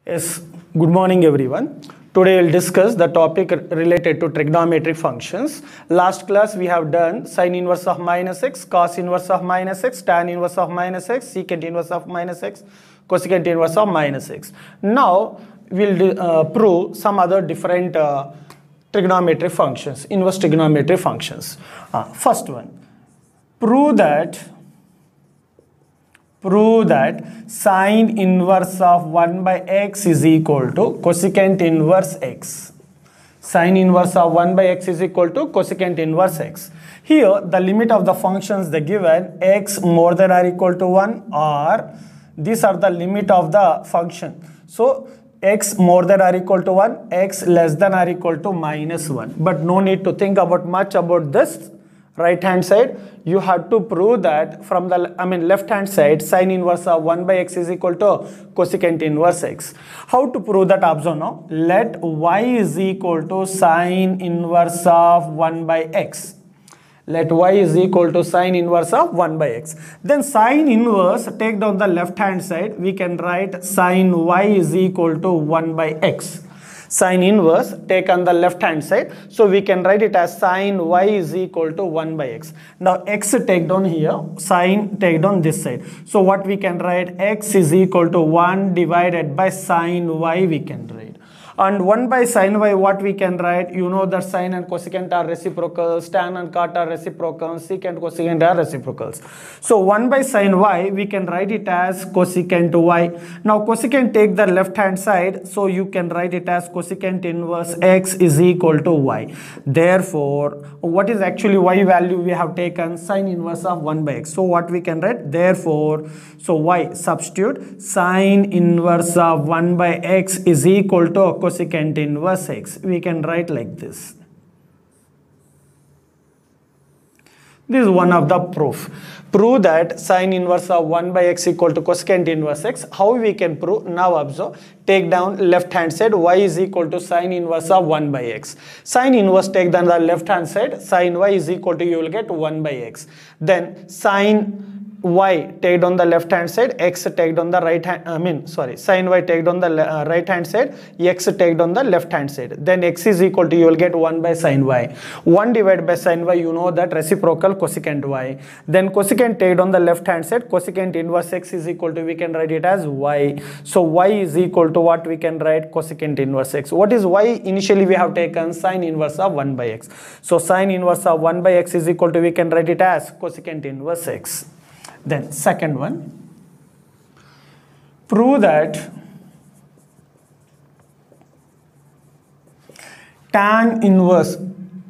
Yes, good morning everyone. Today we'll discuss the topic related to trigonometric functions. Last class we have done sine inverse of minus x, cos inverse of minus x, tan inverse of minus x, secant inverse of minus x, cosecant inverse of minus x. Now we'll prove some other different trigonometric functions, inverse trigonometric functions. First one, prove that sine inverse of 1 by x is equal to cosecant inverse x. Sine inverse of 1 by x is equal to cosecant inverse x. Here the limit of the functions they given x more than or equal to 1, or these are the limit of the function. So x more than or equal to 1, x less than or equal to minus 1. But no need to think much about this. Right hand side, you have to prove that from the left hand side, sine inverse of 1 by x is equal to cosecant inverse x. How to prove that? Observe now. Let y is equal to sine inverse of 1 by x. Let y is equal to sine inverse of 1 by x. Then sine inverse, take down the left hand side, we can write sine y is equal to 1 by x. Sine inverse take on the left hand side, so we can write it as sine y is equal to 1 by x. Now x take down here, sine take down this side, so what we can write, x is equal to 1 divided by sine y we can write. And 1 by sine y, what we can write, you know that sine and cosecant are reciprocals, tan and cot are reciprocals, secant cosecant are reciprocals. So 1 by sine y, we can write it as cosecant y. Now cosecant take the left hand side, so you can write it as cosecant inverse x is equal to y. Therefore, what is actually y value we have taken? Sine inverse of 1 by x. So what we can write? Therefore, so y, substitute sine inverse of 1 by x is equal to cosecant inverse x. We can write like this. This is one of the proof. Prove that sine inverse of 1 by x equal to cosecant inverse x. How we can prove? Now observe. Take down left hand side, y is equal to sine inverse of 1 by x. Sine inverse take down the left hand side, sine y is equal to, you will get 1 by x. Then sine y take down the left hand side, x take down the right hand, sine y take down the right hand side, x take down the left hand side. Then x is equal to, you will get 1 by sine y. 1 divided by sine y, you know that reciprocal cosecant y. Then cosecant take down the left hand side, cosecant inverse x is equal to, we can write it as y. So y is equal to what we can write? Cosecant inverse x. What is y? Initially we have taken sine inverse of 1 by x. So sine inverse of 1 by x is equal to, we can write it as cosecant inverse x. Then second one, prove that tan inverse,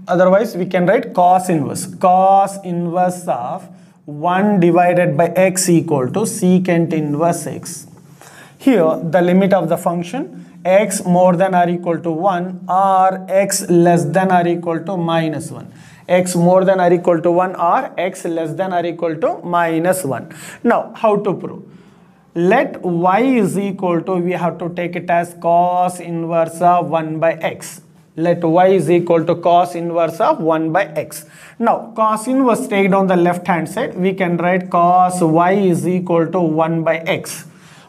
otherwise we can write cos inverse of 1 divided by x equal to secant inverse x. Here the limit of the function x more than or equal to 1, or x less than or equal to minus 1. X more than or equal to 1, or x less than or equal to minus 1. Now how to prove? Let y is equal to, we have to take it as cos inverse of 1 by x. Let y is equal to cos inverse of 1 by x. Now cos inverse take down the left hand side, we can write cos y is equal to 1 by x.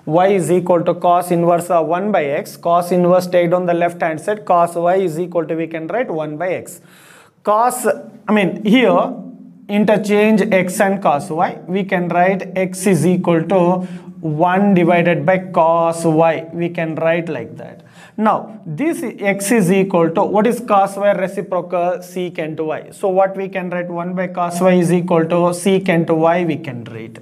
Y is equal to cos inverse of 1 by x. Cos inverse take down the left hand side, cos y is equal to, we can write 1 by x. Cos, here interchange x and cos y, we can write x is equal to 1 divided by cos y, we can write like that. Now this x is equal to, what is cos y? Reciprocal secant y. So what we can write? 1 by cos y is equal to secant y, we can write.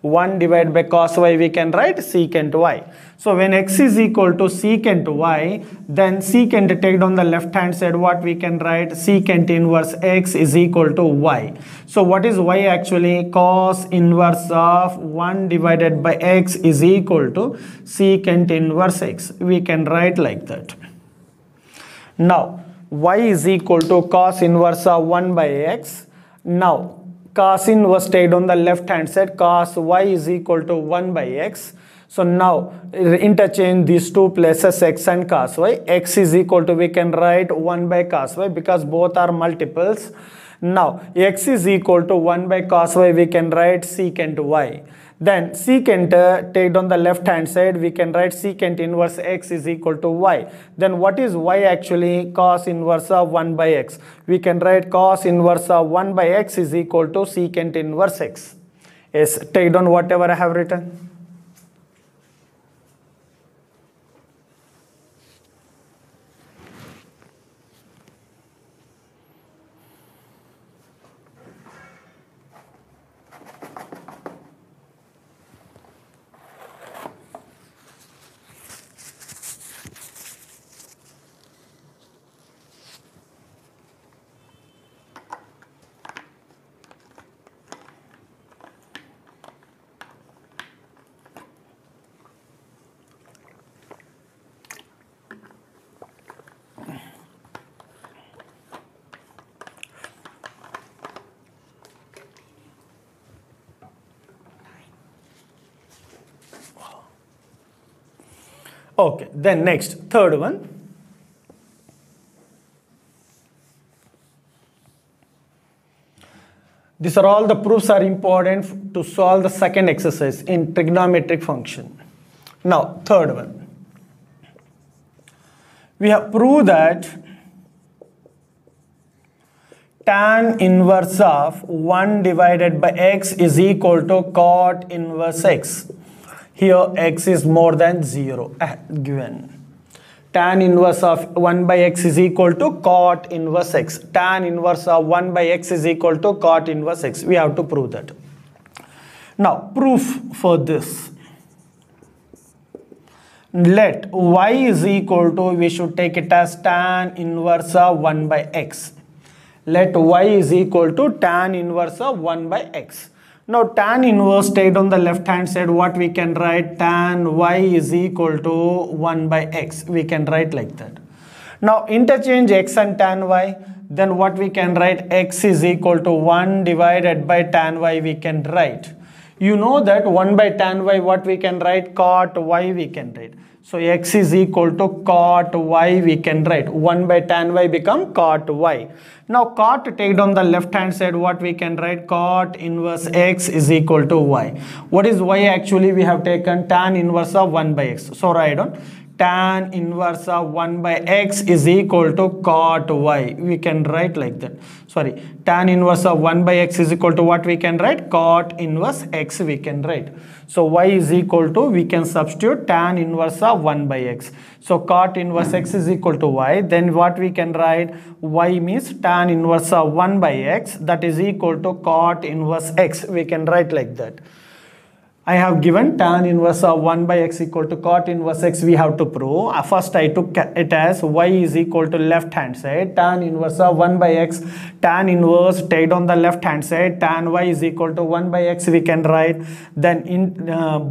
1 divided by cos y, we can write secant y. So when x is equal to secant y, then secant take down the left hand side, what we can write? Secant inverse x is equal to y. So what is y actually? Cos inverse of 1 divided by x is equal to secant inverse x. We can write like that. Now y is equal to cos inverse of 1 by x. Now cos inverse take on the left hand side, cos y is equal to 1 by x. So now interchange these two places, x and cos y. X is equal to, we can write 1 by cos y because both are multiples. Now x is equal to 1 by cos y, we can write secant y. Then secant, take down the left hand side, we can write secant inverse x is equal to y. Then what is y actually? Cos inverse of 1 by x. We can write cos inverse of 1 by x is equal to secant inverse x. Yes, take down whatever I have written. Okay, then next, third one. These are all the proofs are important to solve the second exercise in trigonometric function. Now, third one. We have proved that tan inverse of 1 divided by x is equal to cot inverse x. Here x is more than 0 given. Tan inverse of 1 by x is equal to cot inverse x. Tan inverse of 1 by x is equal to cot inverse x. We have to prove that. Now, proof for this. Let y is equal to, we should take it as tan inverse of 1 by x. Let y is equal to tan inverse of 1 by x. Now tan inverse, take on the left hand side, what we can write? Tan y is equal to 1 by x. We can write like that. Now interchange x and tan y. Then what we can write? X is equal to 1 divided by tan y we can write. You know that 1 by tan y, what we can write? Cot y we can write. So x is equal to cot y we can write. 1 by tan y become cot y. Now cot, take down the left hand side, what we can write? Cot inverse x is equal to y. What is y actually? We have taken tan inverse of 1 by x. So write down tan inverse of 1 by x is equal to cot y. We can write like that. Sorry, tan inverse of 1 by x is equal to what we can write? Cot inverse x we can write. So y is equal to, we can substitute tan inverse of 1 by x. So cot inverse x is equal to y. Then what we can write? Y means tan inverse of 1 by x, that is equal to cot inverse x. We can write like that. I have given tan inverse of 1 by x equal to cot inverse x. We have to prove. First I took it as y is equal to left hand side. Tan inverse of 1 by x. Tan inverse, take down the left hand side. Tan y is equal to 1 by x we can write. Then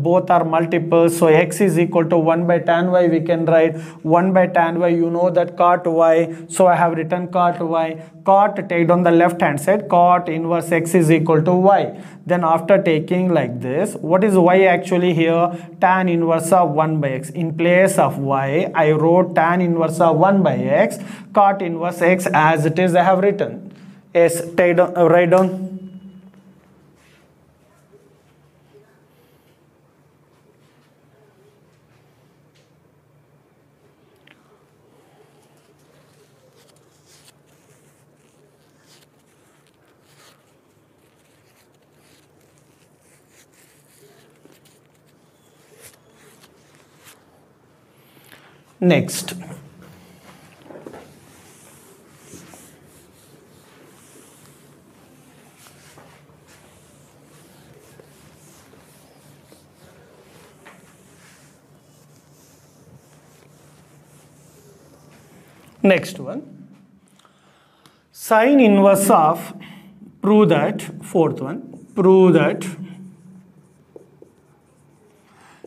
both are multiples. So x is equal to 1 by tan y we can write. 1 by tan y, you know that cot y. So I have written cot y. Cot, take down the left hand side. Cot inverse x is equal to y. Then after taking like this, what is y actually here? Tan inverse of 1 by x. In place of y, I wrote tan inverse of 1 by x. Cot inverse x as it is I have written. Yes, take down, write down. Next, next one, sine inverse of, prove that, fourth one, prove that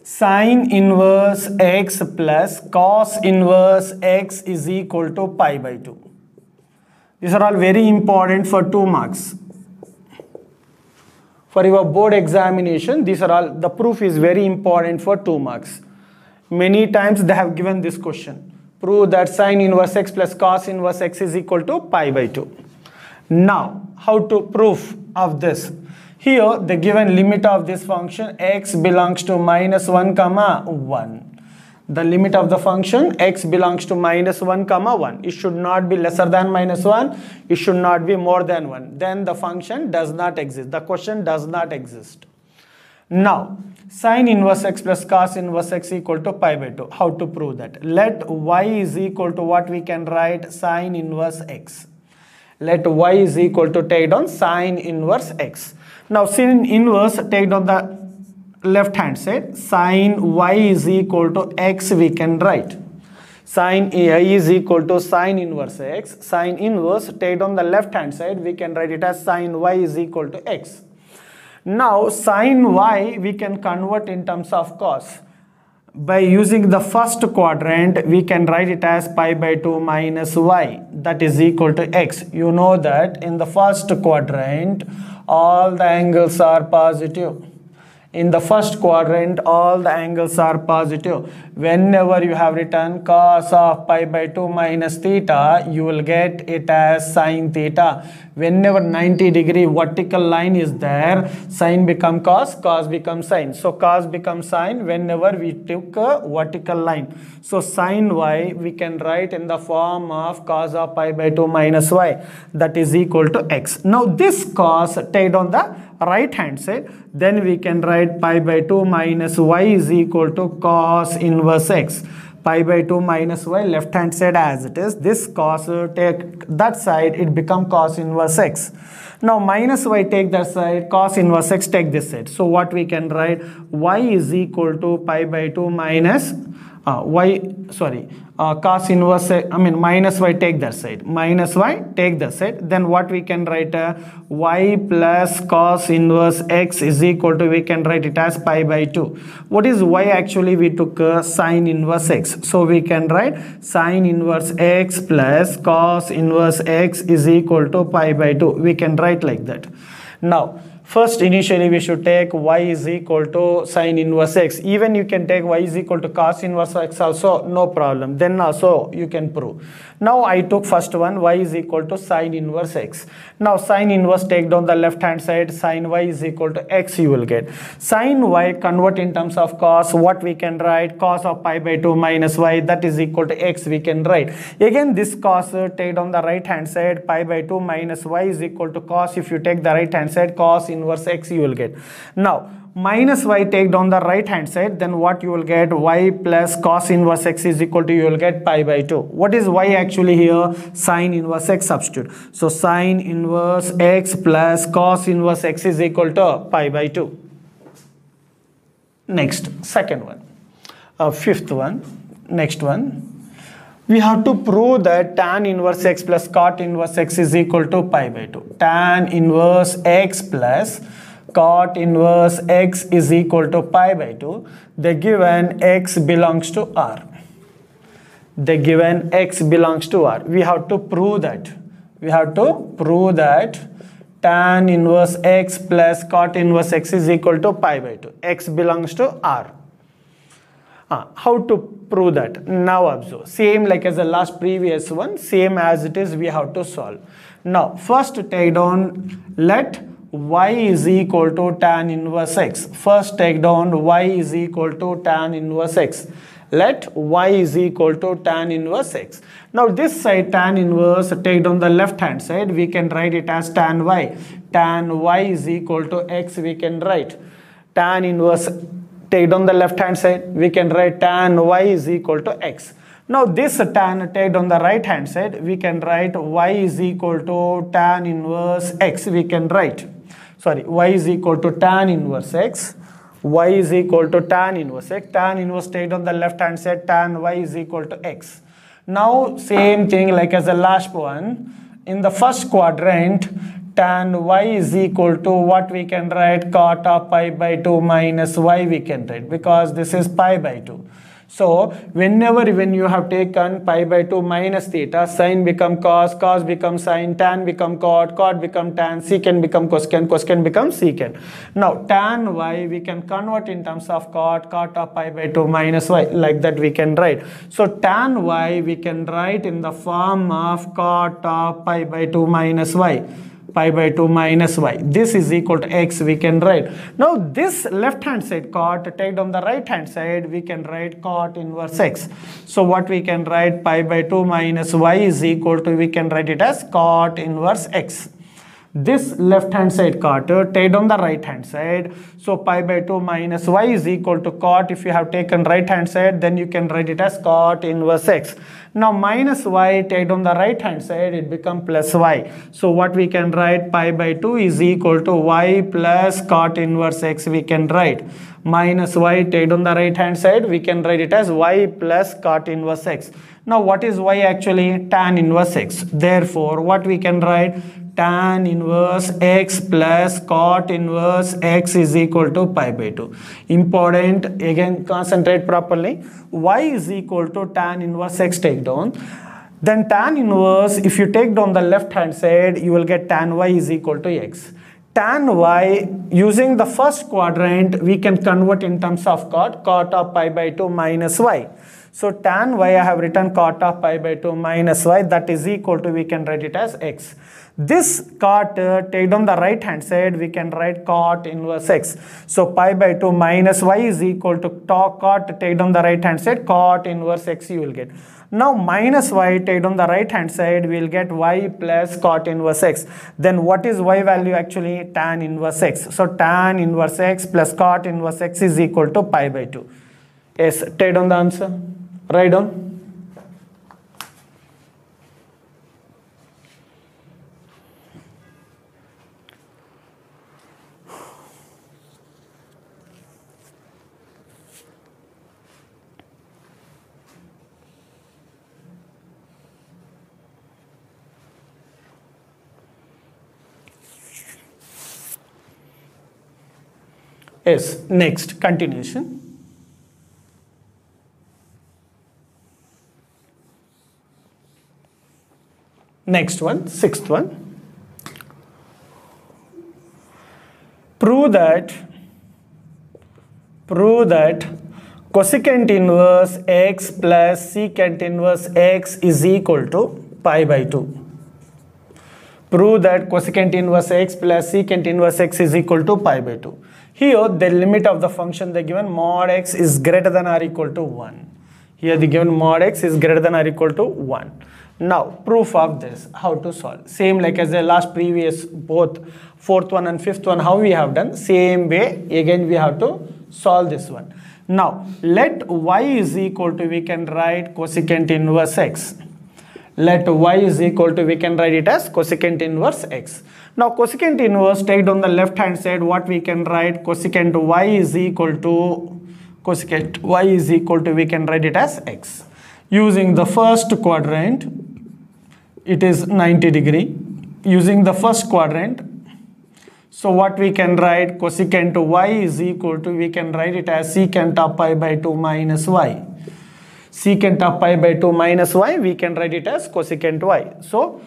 sine inverse x plus cos inverse x is equal to pi by 2. These are all very important for 2 marks. For your board examination, these are all, the proof is very important for 2 marks. Many times they have given this question. Prove that sine inverse x plus cos inverse x is equal to pi by 2. Now, how to prove of this? Here the given limit of this function x belongs to minus 1 comma 1. The limit of the function x belongs to minus 1 comma 1. It should not be lesser than minus 1. It should not be more than 1. Then the function does not exist. The question does not exist. Now, sin inverse x plus cos inverse x equal to pi by 2. How to prove that? Let y is equal to what we can write sin inverse x. Let y is equal to take down sin inverse x. Now, sin inverse take down the left hand side. Sin y is equal to x we can write. Sin y is equal to sin inverse x. Sin inverse take down the left hand side. We can write it as sin y is equal to x. Now sin y we can convert in terms of cos. By using the first quadrant we can write it as pi by 2 minus y, that is equal to x. You know that in the first quadrant all the angles are positive. In the first quadrant all the angles are positive. Whenever you have written cos of pi by 2 minus theta, you will get it as sin theta. Whenever 90-degree vertical line is there, sin become cos, cos becomes sin. So cos becomes sin whenever we took a vertical line. So sin y we can write in the form of cos of pi by 2 minus y, that is equal to x. Now this cos take on the right hand side, then we can write pi by 2 minus y is equal to cos inverse x. Pi by 2 minus y left hand side as it is. This cos take that side, it become cos inverse x. Now minus y take that side, cos inverse x take this side. So what we can write, y is equal to pi by 2 minus cos inverse, minus y take that side, minus y take that side. Then what we can write, y plus cos inverse x is equal to, we can write it as pi by 2. What is y actually? We took sin inverse x. So we can write sin inverse x plus cos inverse x is equal to pi by 2. We can write like that. Now, first initially we should take y is equal to sin inverse x. Even you can take y is equal to cos inverse x also, no problem. Then also you can prove. Now I took first one, y is equal to sin inverse x. Now sin inverse take down the left hand side, sin y is equal to x you will get. Sin y convert in terms of cos, what we can write, cos of pi by 2 minus y, that is equal to x we can write. Again this cos take down the right hand side, pi by 2 minus y is equal to cos. If you take the right hand side, cos inverse x you will get. Now minus y take down the right hand side, then what you will get, y plus cos inverse x is equal to, you will get pi by 2. What is y actually here? Sin inverse x substitute. So sin inverse x plus cos inverse x is equal to pi by 2. Next, second one, fifth one, next one. We have to prove that tan inverse x plus cot inverse x is equal to pi by 2. Tan inverse x plus cot inverse x is equal to pi by 2. The given x belongs to R. The given x belongs to R. We have to prove that. We have to prove that tan inverse x plus cot inverse x is equal to pi by 2. X belongs to R. How to prove that? Now observe. Same like as the last previous one, same as it is, we have to solve. Now first take down, let y is equal to tan inverse x. First take down y is equal to tan inverse x. Let y is equal to tan inverse x. Now this side tan inverse, take down the left hand side, we can write it as tan y. Tan y is equal to x we can write. Tan inverse, take down the left hand side, we can write tan y is equal to x. Now this tan take down the right hand side, we can write y is equal to tan inverse x. We can write, sorry, y is equal to tan inverse x. Y is equal to tan inverse x. Tan inverse take down the left hand side, tan y is equal to x. Now same thing like as the last one. In the first quadrant, tan y is equal to what we can write, cot of pi by 2 minus y we can write, because this is pi by 2. So whenever when you have taken pi by 2 minus theta, sin become cos, cos become sin, tan become cot, cot become tan, secant become cosecant, cosecant become secant. Now tan y we can convert in terms of cot, cot of pi by 2 minus y, like that we can write. So tan y we can write in the form of cot of pi by 2 minus y. pi by 2 minus y. This is equal to x, we can write. Now this left hand side cot, take down the right hand side, we can write cot inverse x. So what we can write, pi by 2 minus y is equal to, we can write it as cot inverse x. This left hand side cot, take down the right hand side. So pi by 2 minus y is equal to cot. If you have taken right hand side, then you can write it as cot inverse x. Now minus y, take down the right hand side, it becomes plus y. So what we can write, pi by 2 is equal to y plus cot inverse x, we can write. Minus y, take down the right hand side, we can write it as y plus cot inverse x. Now what is y actually? Tan inverse x. Therefore what we can write, tan inverse x plus cot inverse x is equal to pi by 2. Important, again concentrate properly. Y is equal to tan inverse x, take down. Then tan inverse, if you take down the left hand side, you will get tan y is equal to x. Tan y, using the first quadrant, we can convert in terms of cot of pi by 2 minus y. So tan y, I have written cot of pi by 2 minus y, that is equal to, we can write it as x. This cot, take down the right hand side, we can write cot inverse x. So pi by 2 minus y is equal to cot, take down the right hand side, cot inverse x you will get. Now minus y, take down the right hand side, we will get y plus cot inverse x. Then what is y value actually? Tan inverse x. So tan inverse x plus cot inverse x is equal to pi by 2. Yes, take down the answer. Write down. Yes, next, continuation. Next one, sixth one. Prove that cosecant inverse x plus secant inverse x is equal to pi by 2. Prove that cosecant inverse x plus secant inverse x is equal to pi by 2. Here the limit of the function they given, mod x is greater than or equal to 1. Here the given mod x is greater than or equal to 1. Now proof of this, how to solve. Same like as the last previous, both fourth one and fifth one, how we have done, same way again we have to solve this one. Now let y is equal to, we can write cosecant inverse x. Let y is equal to, we can write it as cosecant inverse x. Now cosecant inverse, take down the left hand side, what we can write, cosecant y is equal to, we can write it as x. Using the first quadrant, it is 90 degree. Using the first quadrant, so what we can write, cosecant y is equal to, we can write it as secant of pi by 2 minus y. Secant of pi by 2 minus y, we can write it as cosecant y. So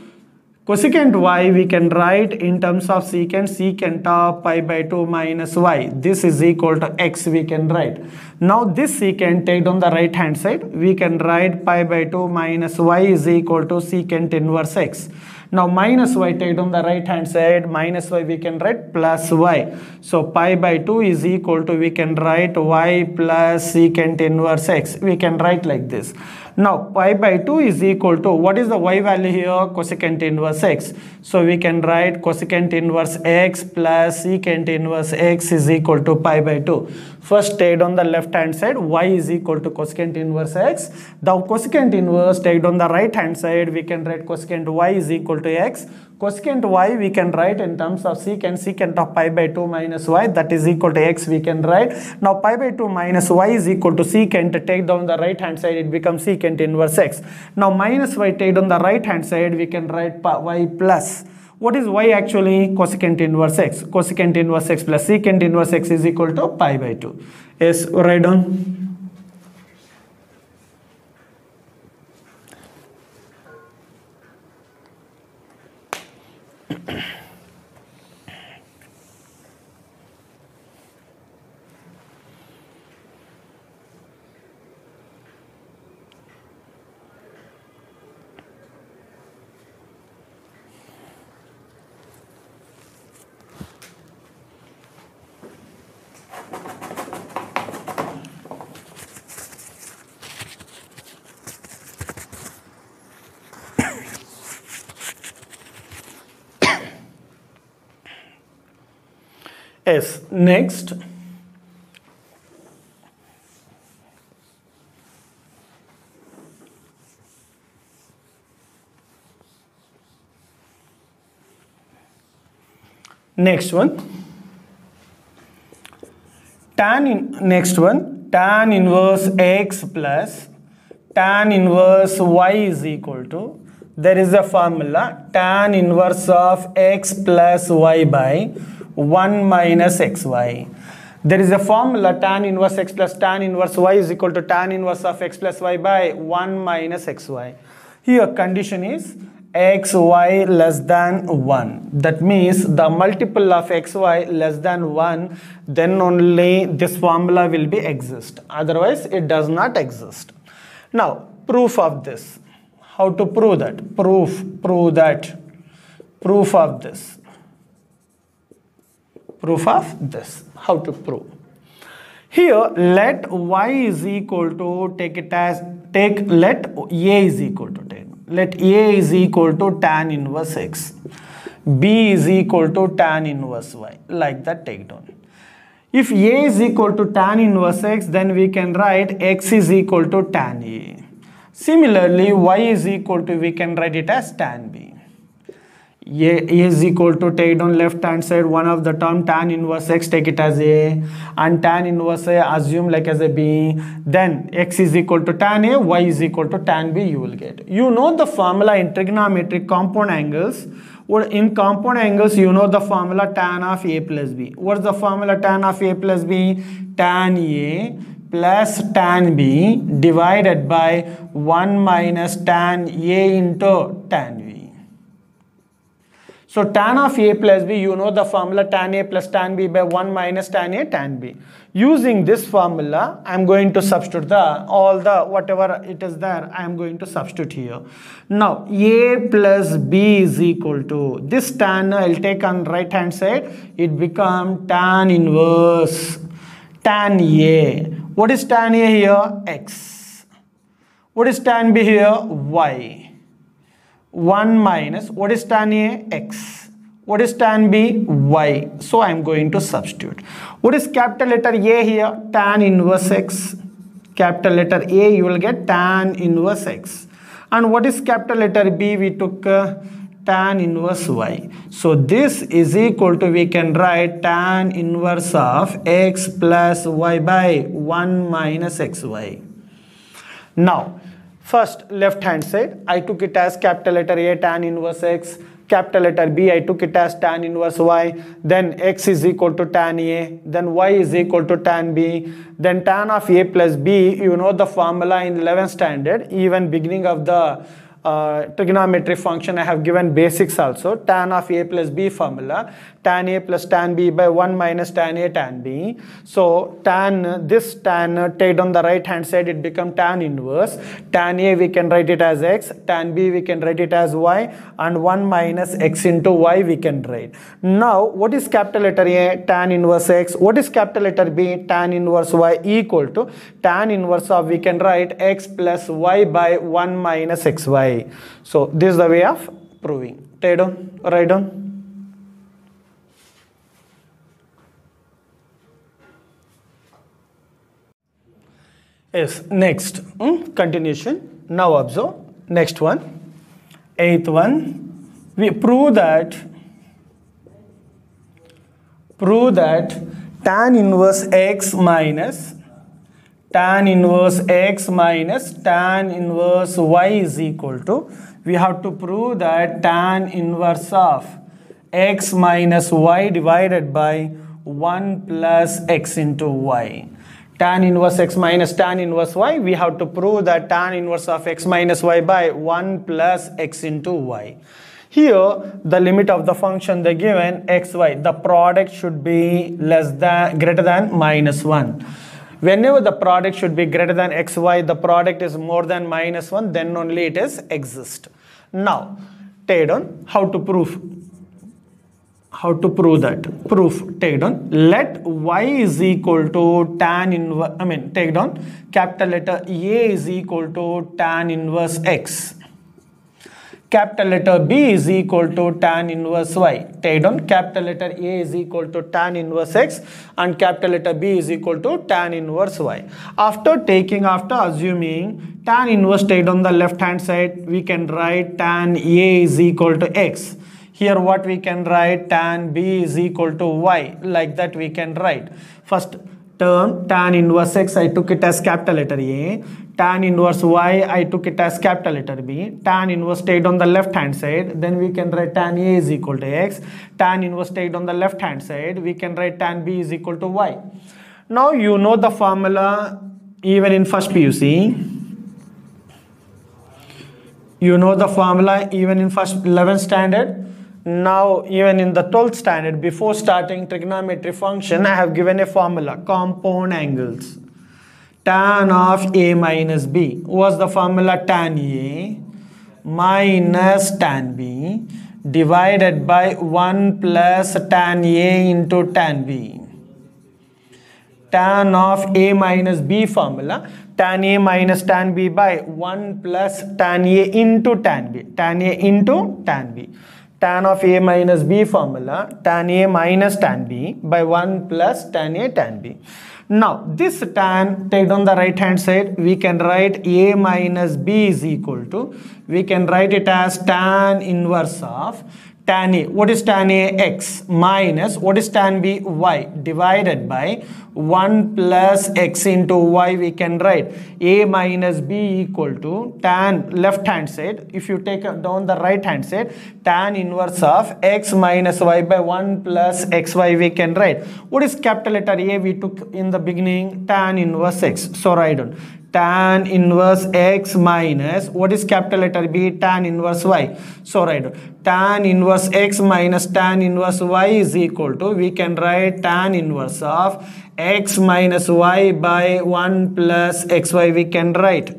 cosecant y we can write in terms of secant of pi by 2 minus y. This is equal to x, we can write. Now this secant, take down the right hand side, we can write pi by 2 minus y is equal to secant inverse x. Now minus y, take down the right hand side, minus y we can write plus y. So pi by 2 is equal to, we can write y plus secant inverse x. We can write like this. Now pi by 2 is equal to, what is the y value here? Cosecant inverse x. So we can write cosecant inverse x plus secant inverse x is equal to pi by 2. First take down the left hand side, y is equal to cosecant inverse x. The cosecant inverse, take down the right hand side, we can write cosecant y is equal to x. Cosecant y we can write in terms of secant of pi by 2 minus y, that is equal to x, we can write. Now pi by 2 minus y is equal to secant, take down the right hand side, it becomes secant inverse x. Now minus y, take down the right hand side, we can write y plus. What is y actually? Cosecant inverse x. Cosecant inverse x plus secant inverse x is equal to pi by 2. Yes, write down. Yes, next. Next one. Next one, tan inverse x plus tan inverse y is equal to, there is a formula, tan inverse of x plus y by 1 minus xy. There is a formula, tan inverse x plus tan inverse y is equal to tan inverse of x plus y by 1 minus xy. Here condition is xy less than 1. That means the multiple of xy less than 1, then only this formula will be exist. Otherwise it does not exist. Now proof of this. How to prove that? Proof of this. Proof of this. How to prove? Here let y is equal to, let a is equal to, let a is equal to tan inverse x, b is equal to tan inverse y, like that take down. If a is equal to tan inverse x, then we can write x is equal to tan a. Similarly, y is equal to, we can write it as tan b. A is equal to, take down left hand side one of the term tan inverse x, take it as a, and tan inverse a assume like as a b, then x is equal to tan a, y is equal to tan b you will get. You know the formula in trigonometric compound angles, or in compound angles you know the formula tan of a plus b. What's the formula tan of a plus b? Tan a plus tan b divided by 1 minus tan a into tan b. So tan of a plus b, you know the formula tan a plus tan b by 1 minus tan a tan b. Using this formula, I am going to substitute all the whatever it is there, I am going to substitute here. Now a plus b is equal to, this tan I will take on right hand side, it become tan inverse tan a. What is tan a here? X. What is tan b here? Y. 1 minus, what is tan a? X. What is tan b? Y. So I am going to substitute. What is capital letter A here? Tan inverse x. Capital letter A you will get tan inverse x. And what is capital letter B? We took tan inverse y. So this is equal to, we can write tan inverse of x plus y by 1 minus xy. Now first left hand side, I took it as capital letter A tan inverse x, capital letter B I took it as tan inverse y, then x is equal to tan A, then y is equal to tan B, then tan of A plus B, you know the formula in 11th standard, even beginning of the trigonometry function I have given basics also, tan of a plus b formula, tan a plus tan b by 1 minus tan a tan b. So tan, this tan take on the right hand side, it become tan inverse, tan a we can write it as x, tan b we can write it as y, and 1 minus x into y we can write. Now what is capital letter A? Tan inverse x. What is capital letter B? Tan inverse y equal to tan inverse of, we can write x plus y by 1 minus xy. So this is the way of proving. Take down, write down. Yes, next continuation. Now observe next one. Eighth one. We prove that tan inverse x minus tan inverse x minus tan inverse y is equal to, we have to prove that tan inverse of x minus y divided by 1 plus x into y. Tan inverse x minus tan inverse y, we have to prove that tan inverse of x minus y by 1 plus x into y. Here the limit of the function they given xy, the product should be greater than minus 1. Whenever the product should be greater than xy, the product is more than minus 1, then only it is exist. Now take down how to prove that. Proof, take down, let y is equal to tan inverse, take down capital letter A is equal to tan inverse x. capital letter B is equal to tan inverse y. Take down capital letter A is equal to tan inverse x and capital letter B is equal to tan inverse y. After assuming tan inverse, take down the left hand side, we can write tan A is equal to x. Here what we can write, tan B is equal to y. Like that we can write. First term tan inverse x, I took it as capital letter A. Tan inverse y, I took it as capital letter B. Tan inverse stayed on the left hand side. Then we can write tan A is equal to x. Tan inverse stayed on the left hand side. We can write tan B is equal to y. Now you know the formula even in first PUC. You know the formula even in first 11th standard. Now even in the 12th standard, before starting trigonometry function, I have given a formula, compound angles. Tan of A minus B. What's the formula? Tan A minus tan B divided by 1 plus tan A into tan B. Tan of A minus B formula, tan A minus tan B by 1 plus tan A into tan B. Tan A into tan B. Tan of A minus B formula, tan A minus tan B by 1 plus tan A tan B. Now this tan, take down the right hand side, we can write A minus B is equal to, we can write it as tan inverse of tan A. What is tan A? X minus, what is tan B? Y divided by 1 plus x into y. We can write A minus B equal to tan left hand side. If you take down the right hand side, tan inverse of x minus y by 1 plus xy we can write. What is capital letter A? We took in the beginning tan inverse x. So write down tan inverse x minus, what is capital letter B? Tan inverse y. So write down tan inverse x minus tan inverse y is equal to, we can write tan inverse of x minus y by 1 plus xy we can write.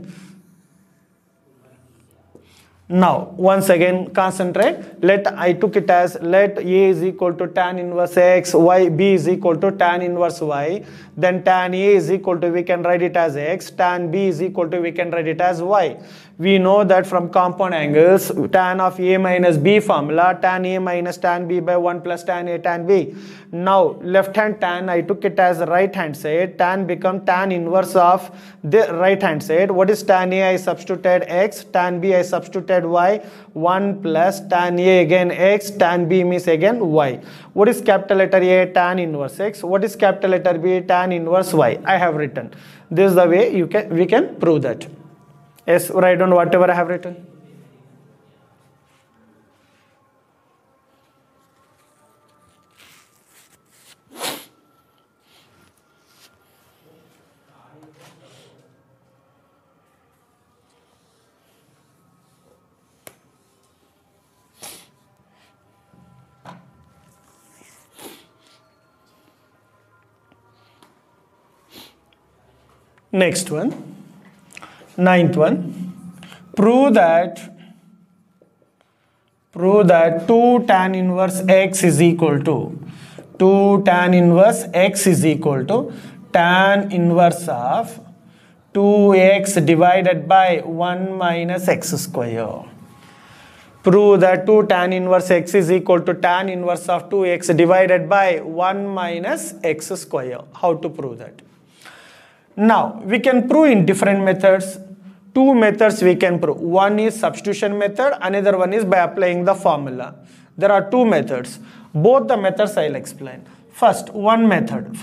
Now once again concentrate. I took it as let A is equal to tan inverse x, y, B is equal to tan inverse y. Then tan A is equal to, we can write it as x, tan B is equal to, we can write it as y. We know that from compound angles, tan of A minus B formula, tan A minus tan B by 1 plus tan A tan B. Now left hand tan, I took it as right hand side, tan become tan inverse of the right hand side. What is tan A? I substituted x, tan B I substituted y, 1 plus tan A again x, tan B means again y. What is capital letter A? Tan inverse x. What is capital letter B? Tan inverse y. I have written. This is the way we can prove that. Yes, write down whatever I have written. Next one, 9th one. Prove that 2 tan inverse x is equal to 2 tan inverse x is equal to tan inverse of 2x divided by 1 minus x square. Prove that 2 tan inverse x is equal to tan inverse of 2x divided by 1 minus x square. How to prove that? Now we can prove in different methods. Two methods we can prove. One is substitution method, another one is by applying the formula. There are two methods. Both the methods I will explain. First method.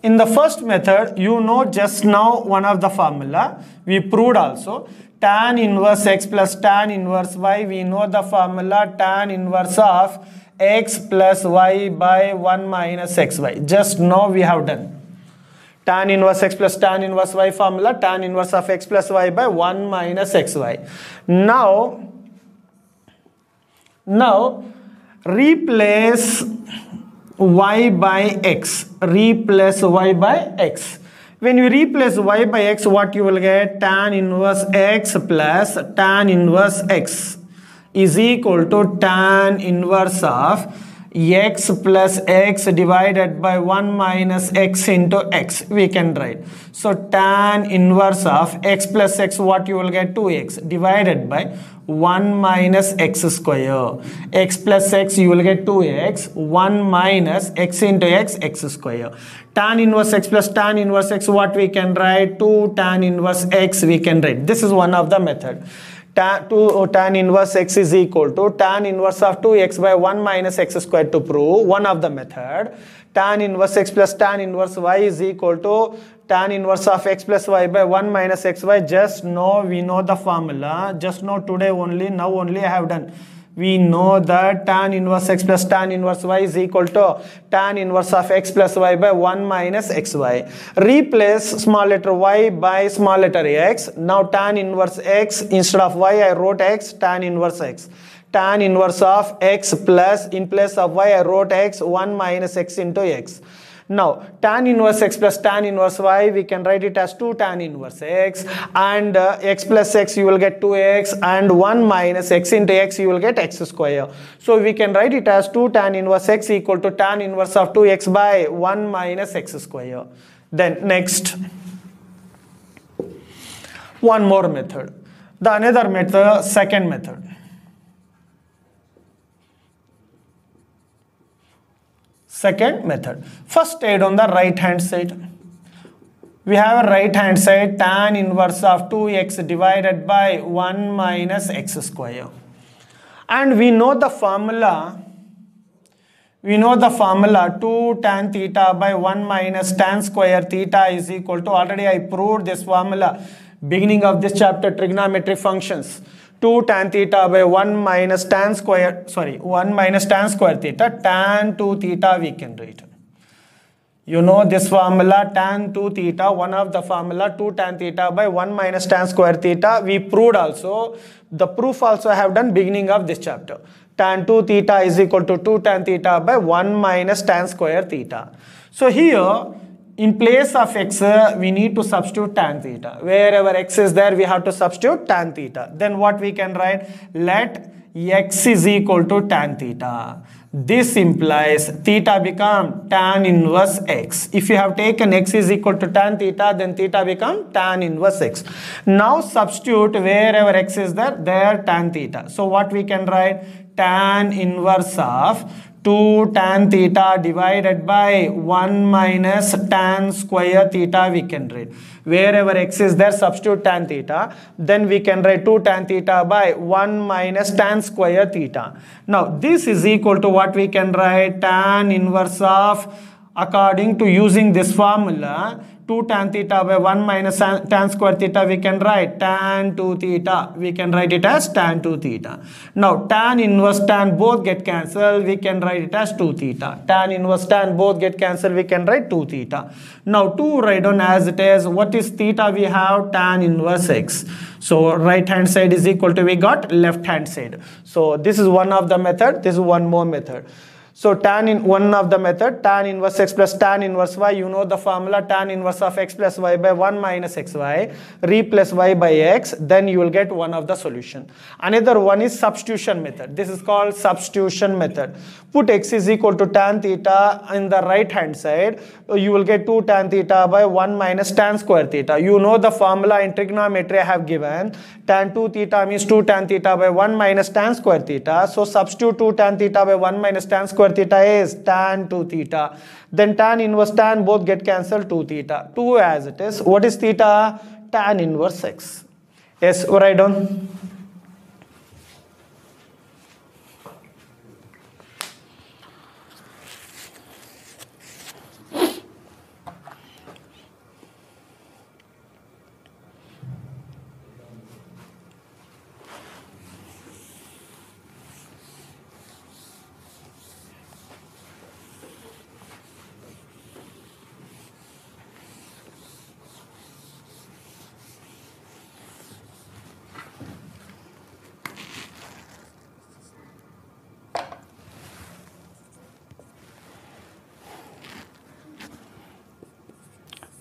In the first method, you know just now one of the formula. We proved also. Tan inverse x plus tan inverse y. We know the formula tan inverse of x plus y by 1 minus xy. Just now we have done. Tan inverse x plus tan inverse y formula, tan inverse of x plus y by 1 minus xy. Now replace y by x. Replace y by x. When you replace y by x, what you will get? Tan inverse x plus tan inverse x is equal to tan inverse of x plus x divided by 1 minus x into x, we can write. So tan inverse of x plus x, what you will get? 2x divided by 1 minus x square. X plus x, you will get 2x, 1 minus x into x, x square. Tan inverse x plus tan inverse x, what we can write? 2 tan inverse x we can write. This is one of the method. Tan inverse x is equal to tan inverse of 2x by 1 minus x squared to prove one of the method. Tan inverse x plus tan inverse y is equal to tan inverse of x plus y by 1 minus xy. Just know, we know the formula. Just know today only, now only I have done. We know that tan inverse x plus tan inverse y is equal to tan inverse of x plus y by 1 minus xy. Replace small letter y by small letter x. Now tan inverse x, instead of y I wrote x, tan inverse x. Tan inverse of x plus, in place of y I wrote x, 1 minus x into x. Now tan inverse x plus tan inverse y, we can write it as 2 tan inverse x, and x plus x you will get 2x, and 1 minus x into x you will get x square. So we can write it as 2 tan inverse x equal to tan inverse of 2x by 1 minus x square. Then next, one more method. The another method, second method. Second method. First add on the right hand side. We have a right hand side tan inverse of 2x divided by 1 minus x square. And we know the formula. We know the formula 2 tan theta by 1 minus tan square theta is equal to, already I proved this formula beginning of this chapter, trigonometry functions. 2 tan theta by 1 minus tan square, 1 minus tan square theta, tan 2 theta we can write. You know this formula, tan 2 theta, one of the formula 2 tan theta by 1 minus tan square theta. We proved also, the proof also I have done beginning of this chapter. Tan 2 theta is equal to 2 tan theta by 1 minus tan square theta. So here, in place of x, we need to substitute tan theta. Wherever x is there, we have to substitute tan theta. Then what we can write? Let x is equal to tan theta. This implies theta become tan inverse x. If you have taken x is equal to tan theta, then theta become tan inverse x. Now substitute wherever x is there, there tan theta. So what we can write? Tan inverse of 2 tan theta divided by 1 minus tan square theta we can write. Wherever x is there, substitute tan theta. Then we can write 2 tan theta by 1 minus tan square theta. Now this is equal to what we can write? Tan inverse of, according to using this formula, 2 tan theta by 1 minus tan square theta we can write tan 2 theta. We can write it as tan 2 theta. Now tan inverse tan both get cancelled. We can write it as 2 theta. Tan inverse tan both get cancelled. We can write 2 theta. Now 2 write down as it is. What is theta? We have tan inverse x. So right hand side is equal to, we got left hand side. So this is one of the method. This is one more method. So tan in one of the method, tan inverse x plus tan inverse y, you know the formula, tan inverse of x plus y by 1 minus xy, replace y by x, then you will get one of the solution. Another one is substitution method. This is called substitution method. Put x is equal to tan theta in the right hand side, you will get 2 tan theta by 1 minus tan square theta. You know the formula in trigonometry I have given. Tan 2 theta means 2 tan theta by 1 minus tan square theta. So substitute 2 tan theta by 1 minus tan square theta is tan 2 theta. Then tan inverse tan both get cancelled, 2 theta. 2 as it is. What is theta? Tan inverse x. Yes, write down.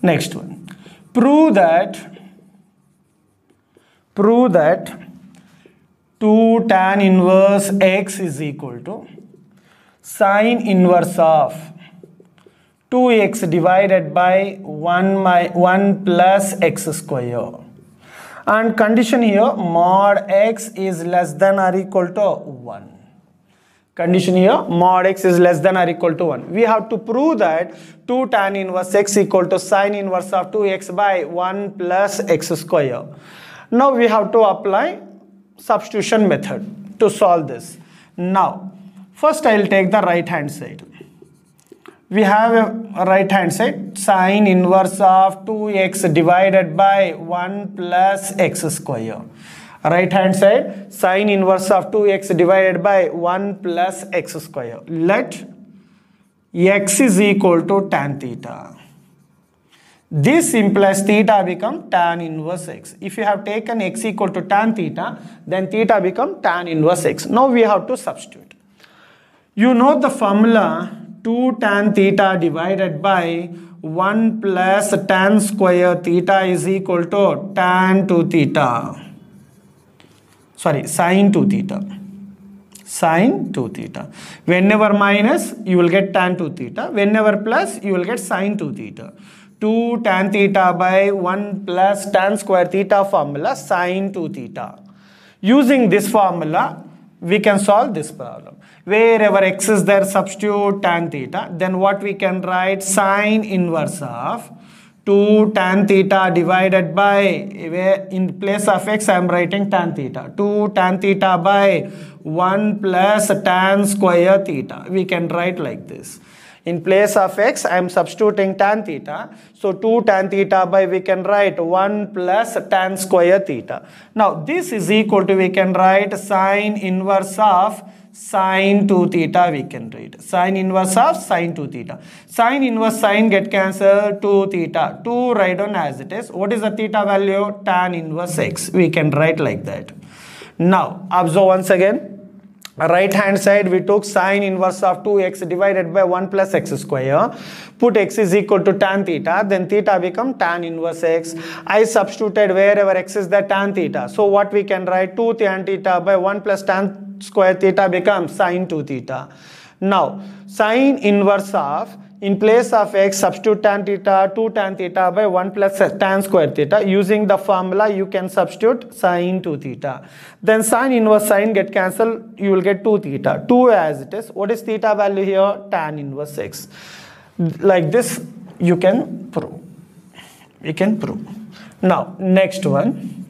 Next one, prove that 2 tan inverse x is equal to sine inverse of 2x divided by 1 plus x square. And condition here, mod x is less than or equal to 1. Condition here, mod x is less than or equal to 1. We have to prove that 2 tan inverse x equal to sine inverse of 2x by 1 plus x square. Now we have to apply substitution method to solve this. Now, first I will take the right hand side. We have a right hand side, sine inverse of 2x divided by 1 plus x square. Right hand side, sine inverse of 2x divided by 1 plus x square. Let x is equal to tan theta. This implies theta become tan inverse x. If you have taken x equal to tan theta, then theta become tan inverse x. Now we have to substitute. You know the formula 2 tan theta divided by 1 plus tan square theta is equal to tan 2 theta. Sorry, sine 2 theta. Sine 2 theta. Whenever minus, you will get tan 2 theta. Whenever plus, you will get sine 2 theta. 2 tan theta by 1 plus tan square theta formula, sine 2 theta. Using this formula, we can solve this problem. Wherever x is there, substitute tan theta. Then what we can write? Sine inverse of 2 tan theta divided by, in place of x I am writing tan theta. 2 tan theta by 1 plus tan square theta. We can write like this. In place of x I am substituting tan theta. So 2 tan theta by, we can write 1 plus tan square theta. Now this is equal to, we can write sine inverse of sine 2 theta, we can write. Sine inverse of sine 2 theta. Sine inverse sine get cancelled, 2 theta. 2 write down as it is. What is the theta value? Tan inverse x. We can write like that. Now observe once again. Right hand side we took sine inverse of 2x divided by 1 plus x square. Put x is equal to tan theta. Then theta become tan inverse x. I substituted wherever x is the tan theta. So what we can write? 2 tan theta by 1 plus tan square theta becomes sine 2 theta. Now sine inverse of, in place of x substitute tan theta, 2 tan theta by 1 plus tan square theta. Using the formula you can substitute sine 2 theta. Then sine inverse sine get cancelled, you will get 2 theta. 2 as it is. What is theta value here? Tan inverse x. Like this you can prove. We can prove. Now next one.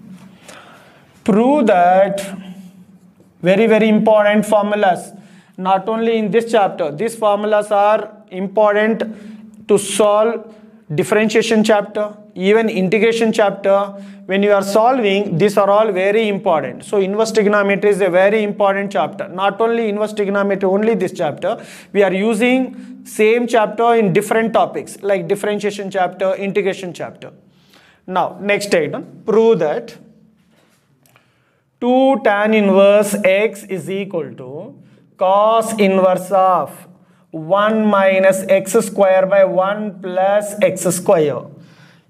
Prove that very important formulas. Not only in this chapter, these formulas are important to solve differentiation chapter, even integration chapter. When you are solving, these are all very important. So inverse trigonometry is a very important chapter. Not only inverse trigonometry, only this chapter. We are using same chapter in different topics like differentiation chapter, integration chapter. Now next item, prove that 2 tan inverse x is equal to cos inverse of 1 minus x square by 1 plus x square.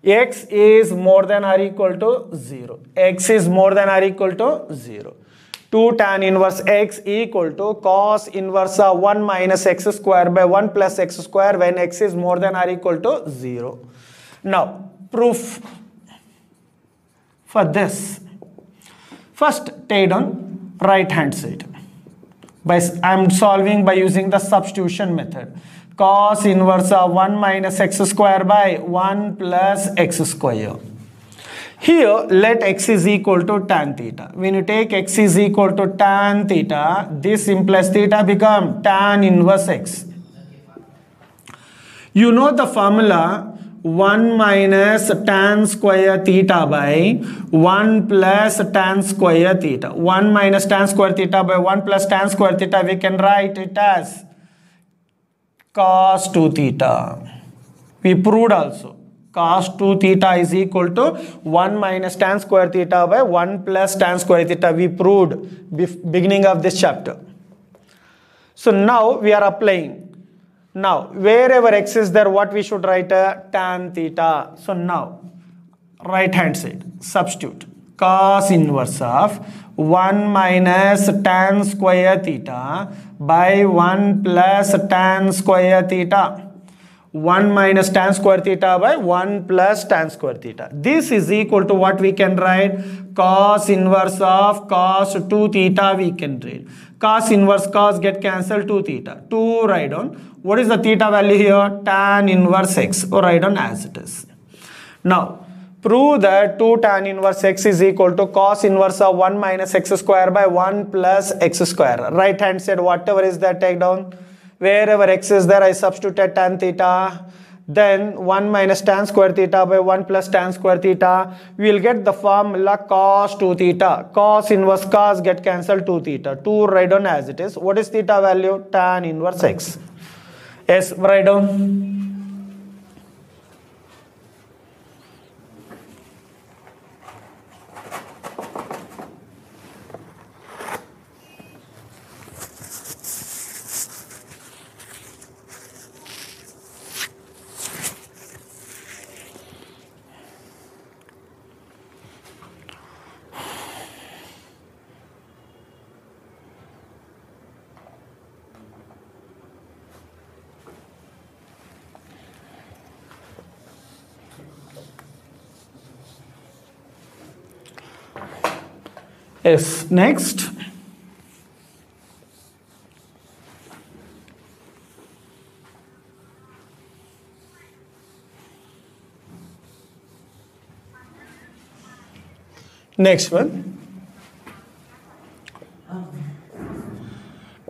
X is more than or equal to 0. X is more than or equal to 0. 2 tan inverse x equal to cos inverse of 1 minus x square by 1 plus x square when x is more than or equal to 0. Now proof for this. First take down right hand side. I am solving by using the substitution method. Cos inverse of 1 minus x square by 1 plus x square. Here let x is equal to tan theta. When you take x is equal to tan theta, this implies theta become tan inverse x. You know the formula 1 minus tan square theta by 1 plus tan square theta. 1 minus tan square theta by 1 plus tan square theta, we can write it as cos 2 theta. We proved also. Cos 2 theta is equal to 1 minus tan square theta by 1 plus tan square theta. We proved beginning of this chapter. So now we are applying. Now wherever x is there, what we should write? Tan theta. So now right hand side substitute cos inverse of 1 minus tan square theta by 1 plus tan square theta. 1 minus tan square theta by 1 plus tan square theta. This is equal to what we can write? Cos inverse of cos 2 theta we can write. Cos inverse cos get cancelled, 2 theta. 2 write down. What is the theta value here? Tan inverse x. Or write down as it is. Now, prove that 2 tan inverse x is equal to cos inverse of 1 minus x square by 1 plus x square. Right hand side, whatever is there, take down. Wherever x is there, I substitute tan theta. Then 1 minus tan square theta by 1 plus tan square theta. We will get the formula cos 2 theta. Cos inverse cos get cancelled, 2 theta. 2 write down as it is. What is theta value? Tan inverse x. Yes, write down. Yes, next. Next one.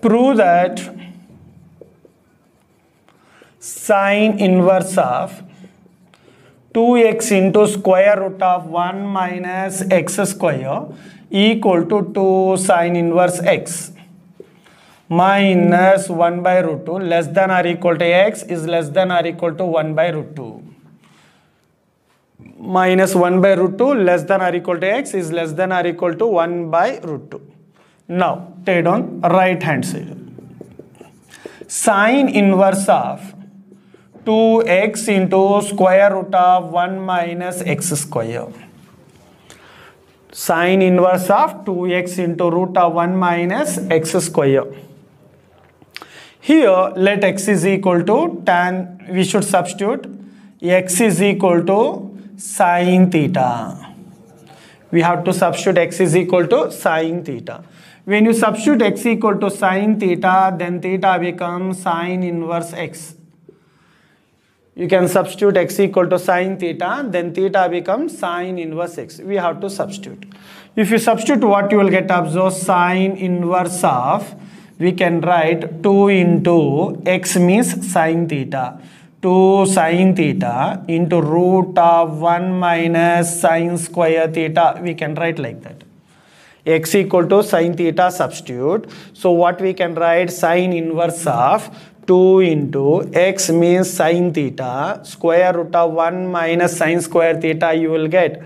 Prove that sine inverse of 2x into square root of 1 minus x square equal to 2 sine inverse x minus 1 by root 2 less than or equal to x is less than or equal to 1 by root 2. Minus 1 by root 2 less than or equal to x is less than or equal to 1 by root 2. Now, take on right hand side. Sine inverse of 2x into square root of 1 minus x square. Sine inverse of 2x into root of 1 minus x square. Here, let x is equal to tan, we should substitute x is equal to sine theta. We have to substitute x is equal to sine theta. When you substitute x equal to sine theta, then theta becomes sine inverse x. You can substitute x equal to sine theta, then theta becomes sine inverse x. We have to substitute. If you substitute, what you will get? Observe sine inverse of, we can write 2 into x means sine theta. 2 sine theta into root of 1 minus sine square theta. We can write like that. X equal to sine theta, substitute. So what we can write? Sine inverse of 2 into x means sine theta, square root of 1 minus sine square theta you will get.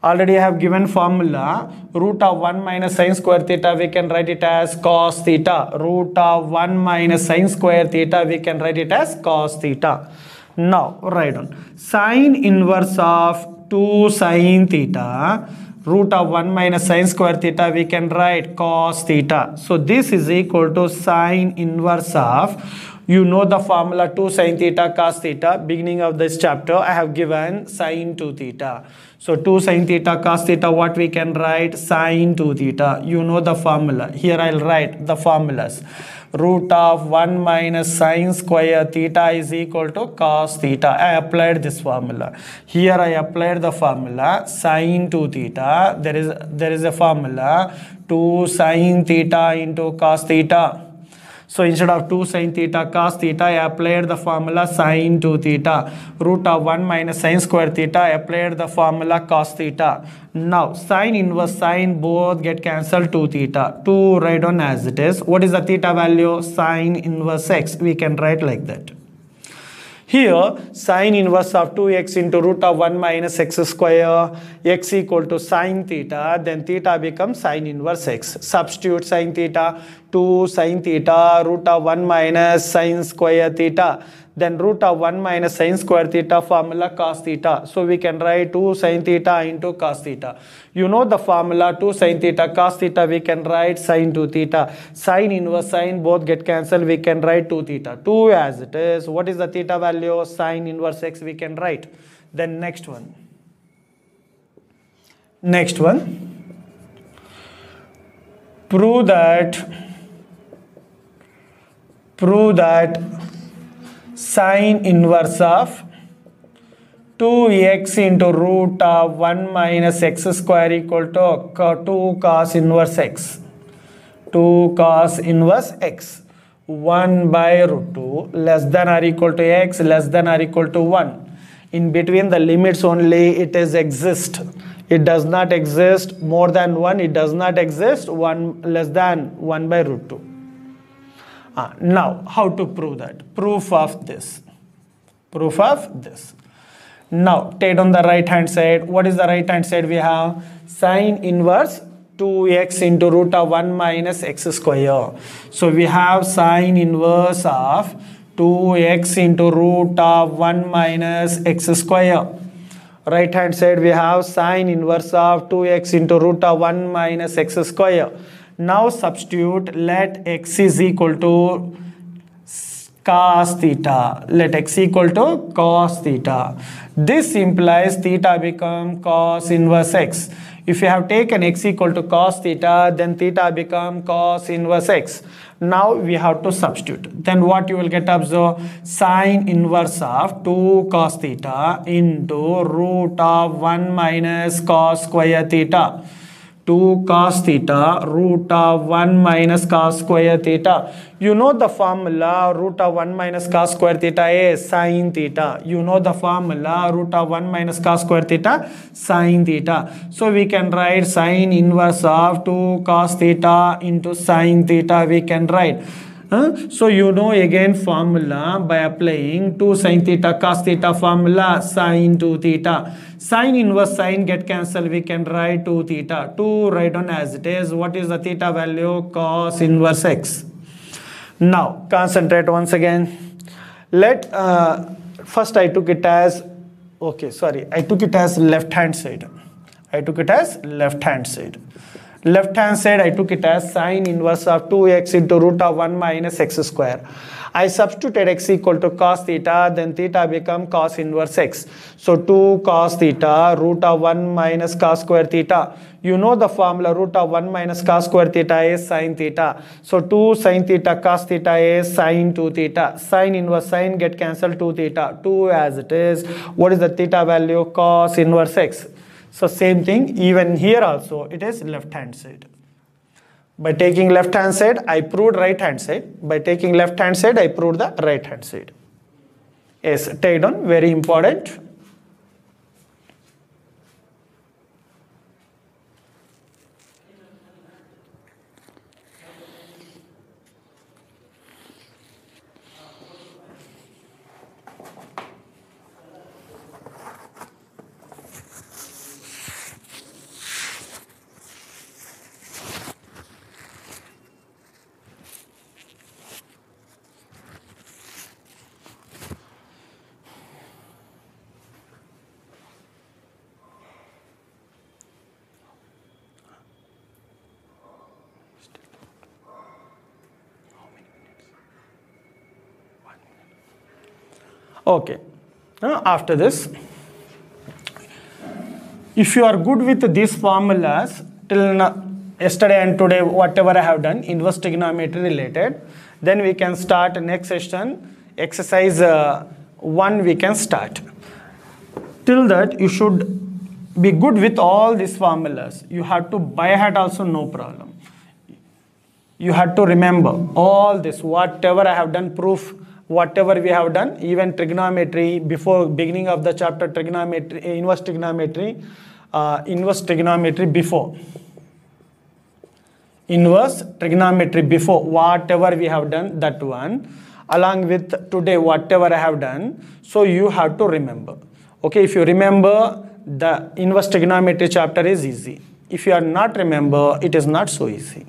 Already I have given formula, root of 1 minus sine square theta we can write it as cos theta. Root of 1 minus sine square theta we can write it as cos theta. Now write down sine inverse of 2 sine theta, root of 1 minus sine square theta we can write cos theta. So this is equal to sine inverse of, you know the formula 2 sine theta cos theta. Beginning of this chapter I have given sine 2 theta. So 2 sine theta cos theta, what we can write? Sine 2 theta. You know the formula. Here I'll write the formulas. Root of 1 minus sine square theta is equal to cos theta. I applied this formula. Here I applied the formula sine 2 theta. There is a formula 2 sine theta into cos theta. So instead of 2 sine theta cos theta, I applied the formula sine 2 theta. Root of 1 minus sine square theta, I applied the formula cos theta. Now sine inverse sine both get cancelled, 2 theta. 2 write down as it is. What is the theta value? Sine inverse x. We can write like that. Here sine inverse of 2x into root of 1 minus x square, x equal to sine theta, then theta becomes sine inverse x. Substitute sine theta, 2 sine theta root of 1 minus sine square theta, then root of 1 minus sin square theta formula cos theta. So we can write 2 sin theta into cos theta. You know the formula 2 sin theta cos theta, we can write sin 2 theta. Sin inverse sin both get cancelled, we can write 2 theta. 2 as it is. What is the theta value? Sin inverse x we can write. Then next one. Next one. Prove that sin inverse of 2x into root of 1 minus x square equal to 2 cos inverse x. 2 cos inverse x. 1 by root 2 less than or equal to x less than or equal to 1. In between the limits only it is exist. It does not exist more than 1. It does not exist 1 less than 1 by root 2. Now, how to prove that? Proof of this. Proof of this. Now, take on the right hand side. What is the right hand side? We have sin inverse 2x into root of 1 minus x square. So, we have sin inverse of 2x into root of 1 minus x square. Right hand side we have sin inverse of 2x into root of 1 minus x square. Now substitute, let x is equal to cos theta. Let x equal to cos theta. This implies theta become cos inverse x. If you have taken x equal to cos theta, then theta become cos inverse x. Now we have to substitute. Then what you will get? Observe, sin inverse of 2 cos theta into root of 1 minus cos square theta. 2 cos theta root of 1 minus cos square theta. You know the formula root of 1 minus cos square theta is sin theta. You know the formula root of 1 minus cos square theta sin theta. So we can write sin inverse of 2 cos theta into sin theta we can write. So you know again formula by applying 2 sin theta cos theta formula sin 2 theta. Sin inverse sin get cancelled, we can write 2 theta. 2 write down as it is. What is the theta value? Cos inverse x. Now concentrate once again. Let first I took it as I took it as left hand side. Left hand side I took it as sin inverse of 2x into root of 1 minus x square. I substituted x equal to cos theta, then theta become cos inverse x. So 2 cos theta root of 1 minus cos square theta. You know the formula root of 1 minus cos square theta is sin theta. So 2 sin theta cos theta is sin 2 theta. Sin inverse sin get cancelled, 2 theta. 2 as it is. What is the theta value? Cos inverse x. So same thing, even here also it is left hand side. By taking left hand side, I proved right hand side. By taking left hand side, I proved the right hand side. Yes, take down, very important. Okay, after this, if you are good with these formulas till yesterday and today, whatever I have done, inverse trigonometry related, then we can start next session, exercise 1 we can start. Till that, you should be good with all these formulas. You have to by heart also, no problem. You have to remember all this, whatever I have done, proof, whatever we have done, even trigonometry, before beginning of the chapter trigonometry, inverse trigonometry before. Inverse trigonometry before, whatever we have done, that one, along with today, whatever I have done, so you have to remember. Okay, if you remember, the inverse trigonometry chapter is easy. If you are not remember, it is not so easy.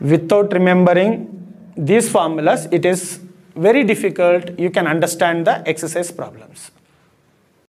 Without remembering these formulas, it is very difficult, you can understand the exercise problems.